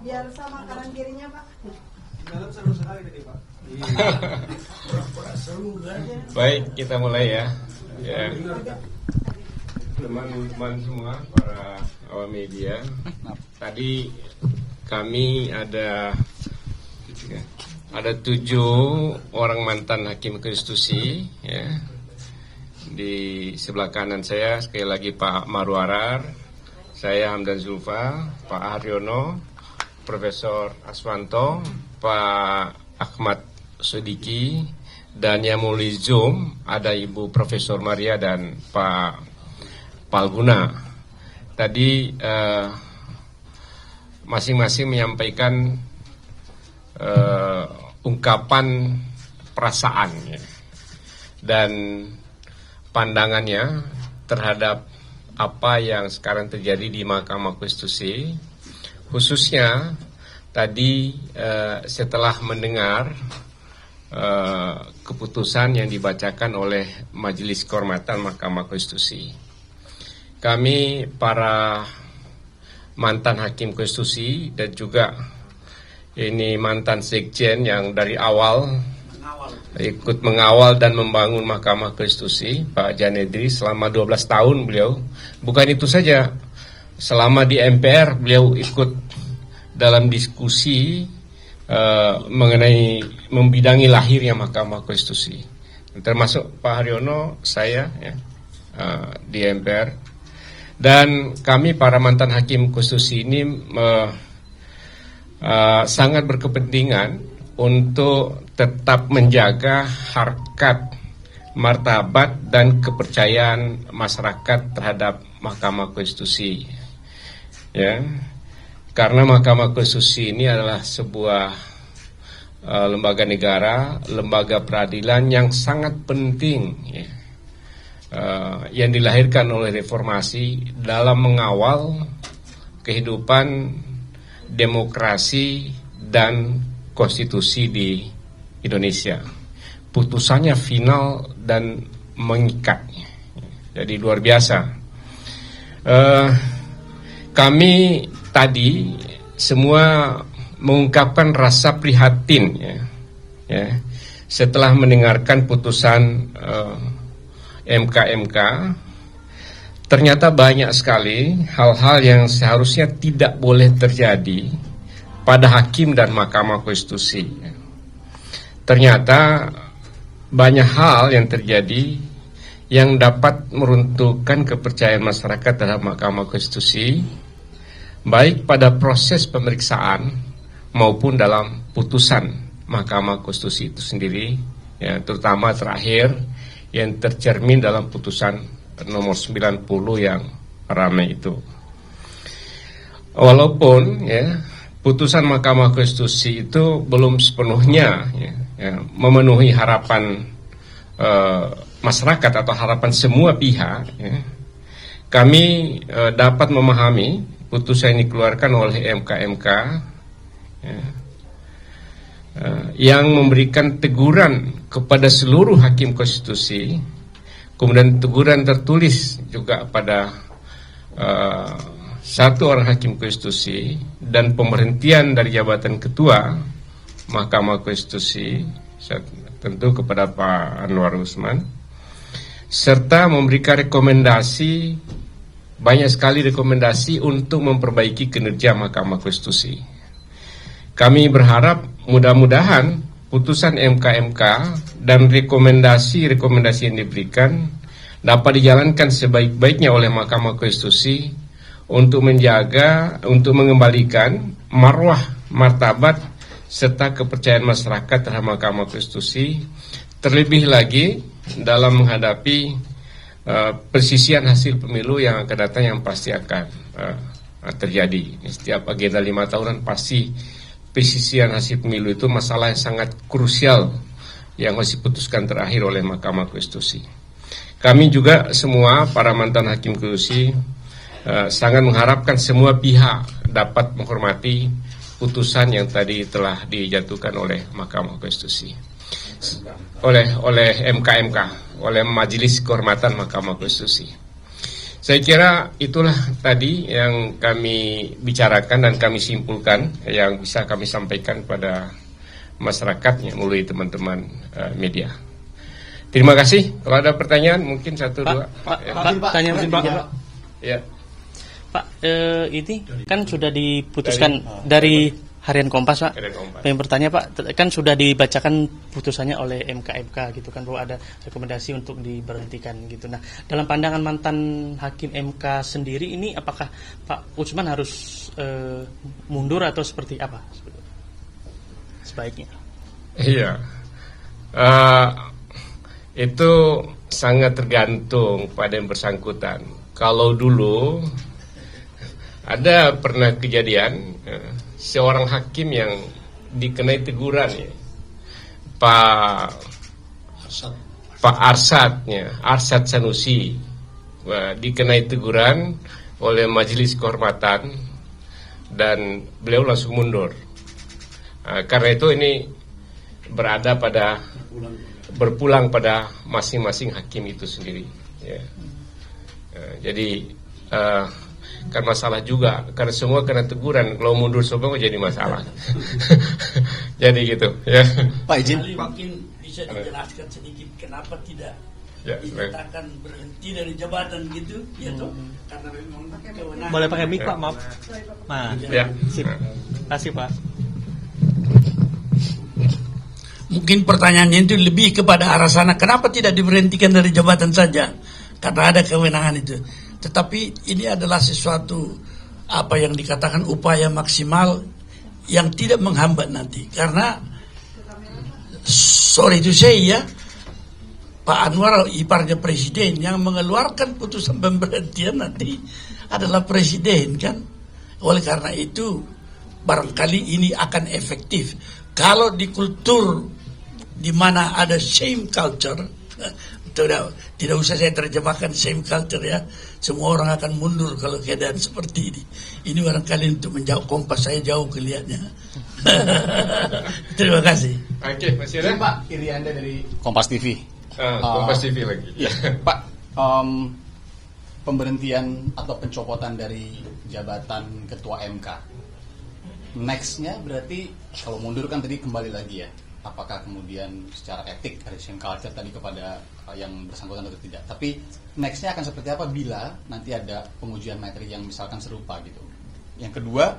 Biar sama kanan kirinya Pak. Baik, kita mulai ya. Teman-teman semua, para awam media. Tadi kami ada 7 orang mantan hakim konstitusi ya. Di sebelah kanan saya sekali lagi Pak Marwarar, saya Hamdan Zulfa, Pak Haryono, Profesor Aswanto, Pak Ahmad Sodiki, dan yang mulai Zoom ada Ibu Profesor Maria dan Pak Palguna. Tadi masing-masing menyampaikan ungkapan perasaan ya, dan pandangannya terhadap apa yang sekarang terjadi di Mahkamah Konstitusi, khususnya tadi setelah mendengar keputusan yang dibacakan oleh Majelis Kehormatan Mahkamah Konstitusi. Kami para mantan hakim konstitusi dan juga ini mantan sekjen yang dari awal ikut mengawal dan membangun Mahkamah Konstitusi, Pak Janedri selama 12 tahun beliau. Bukan itu saja, selama di MPR beliau ikut dalam diskusi mengenai membidangi lahirnya Mahkamah Konstitusi. Termasuk Pak Haryono, saya ya, di MPR. Dan kami para mantan hakim konstitusi ini sangat berkepentingan untuk tetap menjaga harkat, martabat dan kepercayaan masyarakat terhadap Mahkamah Konstitusi. Ya, karena Mahkamah Konstitusi ini adalah sebuah lembaga negara, lembaga peradilan yang sangat penting ya, yang dilahirkan oleh reformasi dalam mengawal kehidupan demokrasi dan konstitusi di Indonesia. Putusannya final dan mengikat. Jadi luar biasa. Kami tadi semua mengungkapkan rasa prihatin ya, setelah mendengarkan putusan MK. Ternyata banyak sekali hal-hal yang seharusnya tidak boleh terjadi pada hakim dan Mahkamah Konstitusi. Ternyata banyak hal yang terjadi yang dapat meruntuhkan kepercayaan masyarakat terhadap Mahkamah Konstitusi, baik pada proses pemeriksaan maupun dalam putusan Mahkamah Konstitusi itu sendiri, ya, terutama terakhir yang tercermin dalam putusan nomor 90 yang ramai itu. Walaupun ya, putusan Mahkamah Konstitusi itu belum sepenuhnya memenuhi harapan masyarakat atau harapan semua pihak, ya, kami dapat memahami putusan yang dikeluarkan oleh MK ya, yang memberikan teguran kepada seluruh hakim konstitusi, kemudian teguran tertulis juga pada satu orang hakim konstitusi, dan pemberhentian dari jabatan ketua Mahkamah Konstitusi tentu kepada Pak Anwar Usman, serta memberikan rekomendasi, banyak sekali rekomendasi untuk memperbaiki kinerja Mahkamah Konstitusi. Kami berharap mudah-mudahan putusan MK dan rekomendasi-rekomendasi yang diberikan dapat dijalankan sebaik-baiknya oleh Mahkamah Konstitusi untuk menjaga, untuk mengembalikan marwah, martabat, serta kepercayaan masyarakat terhadap Mahkamah Konstitusi, terlebih lagi dalam menghadapi persisian hasil pemilu yang akan datang, yang pasti akan terjadi. Setiap agenda 5 tahunan pasti persisian hasil pemilu itu masalah yang sangat krusial yang harus diputuskan terakhir oleh Mahkamah Konstitusi. Kami juga semua para mantan hakim konstitusi sangat mengharapkan semua pihak dapat menghormati putusan yang tadi telah dijatuhkan oleh Mahkamah Konstitusi. oleh MK, oleh Majelis Kehormatan Mahkamah Konstitusi. Saya kira itulah tadi yang kami bicarakan dan kami simpulkan yang bisa kami sampaikan pada masyarakatnya melalui teman-teman media. Terima kasih. Kalau ada pertanyaan mungkin satu dua. Pak, tanya Pak. Ya. Pak, ini kan sudah diputuskan dari Harian Kompas, Pak. Yang bertanya, Pak, kan sudah dibacakan putusannya oleh MK gitu kan, bahwa ada rekomendasi untuk diberhentikan gitu. Nah, dalam pandangan mantan hakim MK sendiri ini, apakah Pak Usman harus mundur atau seperti apa sebaiknya? Iya, itu sangat tergantung pada yang bersangkutan. Kalau dulu ada pernah kejadian seorang hakim yang dikenai teguran, ya, Pak Arsyad Sanusi, dikenai teguran oleh Majelis Kehormatan dan beliau langsung mundur. Karena itu ini berpulang pada masing-masing hakim itu sendiri, ya. Jadi kan masalah juga karena semua kena teguran, kalau mundur semua jadi masalah. Jadi gitu, ya. Pak izin, mungkin bisa dijelaskan sedikit kenapa tidak dikatakan berhenti dari jabatan gitu, ya toh? Karena memang kewenangan. Boleh pakai mic, Pak, maaf. Nah, Ya. sip. Kasih, Pak. Mungkin pertanyaannya itu lebih kepada arah sana, kenapa tidak diberhentikan dari jabatan saja? Karena ada kewenangan itu. Tetapi ini adalah sesuatu apa yang dikatakan upaya maksimal yang tidak menghambat nanti. Karena sorry to say ya, Pak Anwar iparnya presiden, yang mengeluarkan putusan pemberhentian nanti adalah presiden kan. Oleh karena itu barangkali ini akan efektif. Kalau di kultur di mana ada shame culture, tidak usah saya terjemahkan shame culture ya, semua orang akan mundur kalau keadaan seperti ini. Ini barangkali untuk menjauh Kompas, saya jauh kelihatannya. Terima kasih. Oke, masih ada? Pak Irianda dari Kompas TV. Kompas TV lagi. Ya, Pak, pemberhentian atau pencopotan dari jabatan Ketua MK. Nextnya berarti kalau mundur kan tadi kembali lagi ya. Apakah kemudian secara etik ada shame culture tadi kepada yang bersangkutan atau tidak. Tapi nextnya akan seperti apa bila nanti ada pengujian materi yang misalkan serupa gitu. Yang kedua,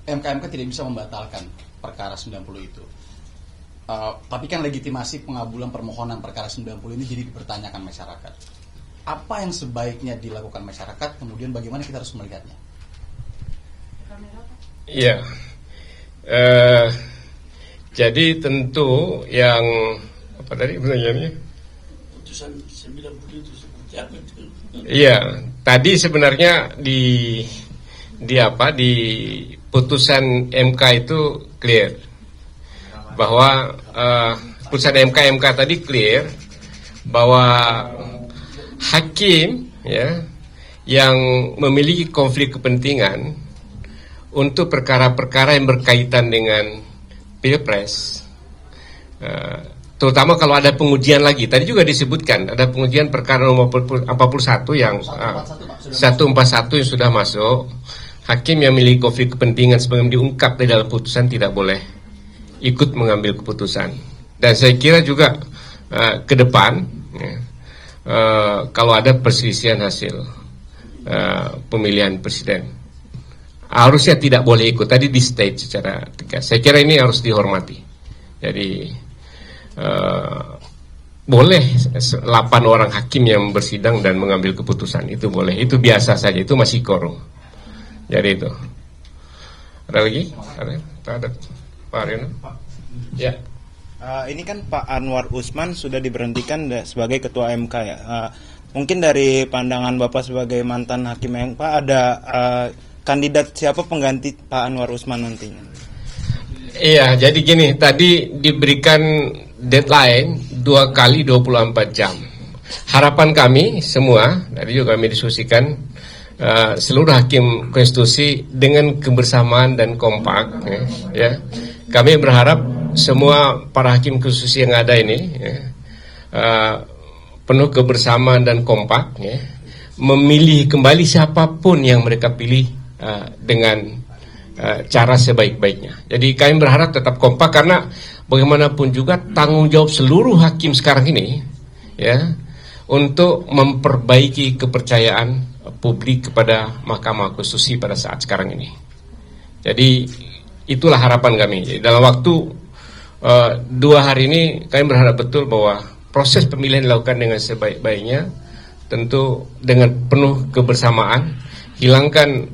MK tidak bisa membatalkan perkara 90 itu. Tapi kan legitimasi pengabulan permohonan perkara 90 ini jadi dipertanyakan masyarakat. Apa yang sebaiknya dilakukan masyarakat, kemudian bagaimana kita harus melihatnya? Iya. Jadi tentu yang apa tadi pertanyaannya? Putusan 90 itu seperti apa itu? Iya, tadi sebenarnya di putusan MK itu clear bahwa putusan MK tadi clear bahwa hakim ya yang memiliki konflik kepentingan untuk perkara-perkara yang berkaitan dengan Pilpres, terutama kalau ada pengujian lagi. Tadi juga disebutkan ada pengujian perkara nomor 41 yang 141 yang sudah masuk. Hakim yang memiliki konflik kepentingan sebagaimana diungkap di dalam putusan tidak boleh ikut mengambil keputusan. Dan saya kira juga ke depan kalau ada perselisihan hasil pemilihan presiden, harusnya tidak boleh ikut. Tadi di state secara tegas. Saya kira ini harus dihormati. Jadi boleh 8 orang hakim yang bersidang dan mengambil keputusan, itu boleh. Itu biasa saja, itu masih quorum. Jadi itu. Ada lagi? Ada Pak Aryono? Ya. Ini kan Pak Anwar Usman sudah diberhentikan sebagai Ketua MK ya. Mungkin dari pandangan Bapak sebagai mantan hakim MK, ada kandidat siapa pengganti Pak Anwar Usman nantinya? Iya, jadi gini, tadi diberikan deadline 2 kali 24 jam. Harapan kami semua, tadi juga kami diskusikan, seluruh hakim konstitusi dengan kebersamaan dan kompak, ya. Kami berharap semua para hakim konstitusi yang ada ini penuh kebersamaan dan kompak, ya, memilih kembali siapapun yang mereka pilih dengan cara sebaik-baiknya. Jadi kami berharap tetap kompak karena bagaimanapun juga tanggung jawab seluruh hakim sekarang ini, ya, untuk memperbaiki kepercayaan publik kepada Mahkamah Konstitusi pada saat sekarang ini. Jadi itulah harapan kami. Jadi, dalam waktu 2 hari ini kami berharap betul bahwa proses pemilihan dilakukan dengan sebaik-baiknya, tentu dengan penuh kebersamaan, hilangkan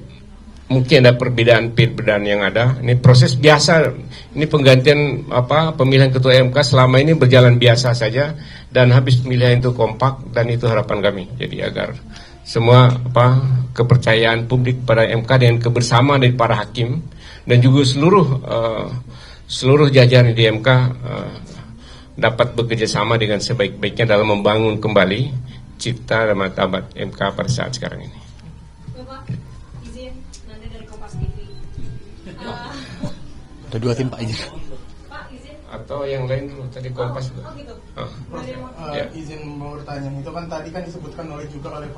mungkin ada perbedaan yang ada. Ini proses biasa, ini penggantian pemilihan ketua MK selama ini berjalan biasa saja, dan habis pemilihan itu kompak, dan itu harapan kami. Jadi agar semua kepercayaan publik pada MK dengan kebersamaan dari para hakim dan juga seluruh jajaran di MK dapat bekerja sama dengan sebaik-baiknya dalam membangun kembali cipta dan martabat MK pada saat sekarang ini. Bapak, izin Nanda dari Kompas TV. Ada 2 tim Pak izin. Pak, izin. Atau yang lain dulu, tadi Kompas. Oh gitu. Ya. Izin mau bertanya, itu kan tadi kan disebutkan juga oleh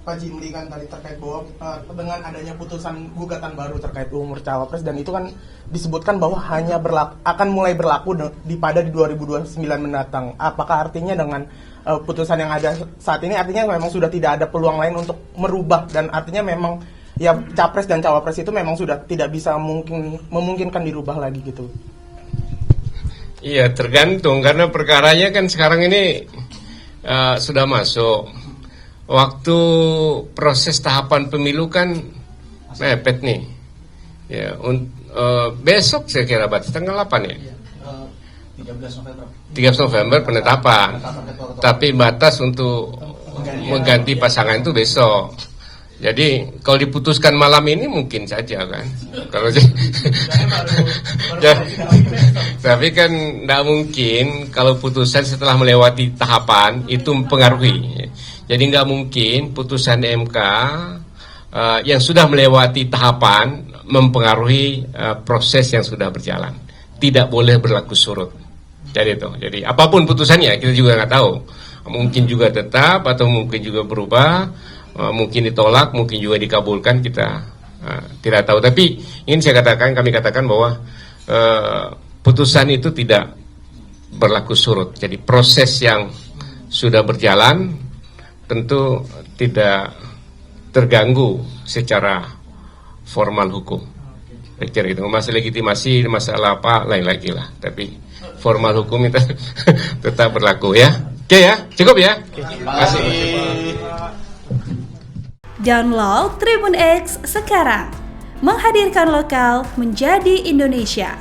Pak Jimli kan tadi terkait bahwa dengan adanya putusan gugatan baru terkait umur cawapres, dan itu kan disebutkan bahwa hanya akan mulai berlaku pada di 2029 mendatang. Apakah artinya dengan putusan yang ada saat ini artinya memang sudah tidak ada peluang lain untuk merubah, dan artinya memang ya capres dan cawapres itu memang sudah tidak bisa memungkinkan dirubah lagi gitu? Iya, tergantung karena perkaranya kan sekarang ini sudah masuk. Waktu proses tahapan pemilu kan mepet nih. Ya, besok saya kira tanggal 8 ya. 13 November. 13 November penetapan. Tapi batas untuk mengganti pasangan itu besok. Jadi kalau diputuskan malam ini mungkin saja kan. Kalau tapi kan tidak mungkin kalau putusan setelah melewati tahapan itu mempengaruhi. Jadi nggak mungkin putusan MK yang sudah melewati tahapan mempengaruhi proses yang sudah berjalan. Tidak boleh berlaku surut. Jadi apapun putusannya kita juga nggak tahu. Mungkin juga tetap atau mungkin juga berubah. Mungkin ditolak, mungkin juga dikabulkan, kita tidak tahu. Tapi ingin kami katakan bahwa putusan itu tidak berlaku surut. Jadi proses yang sudah berjalan tentu tidak terganggu secara formal hukum. Pikir itu masalah legitimasi, masalah apa lain lagi lah. Tapi formal hukum itu tetap berlaku ya. Oke ya, cukup ya. Terima kasih. Download Tribun X sekarang, menghadirkan lokal menjadi Indonesia.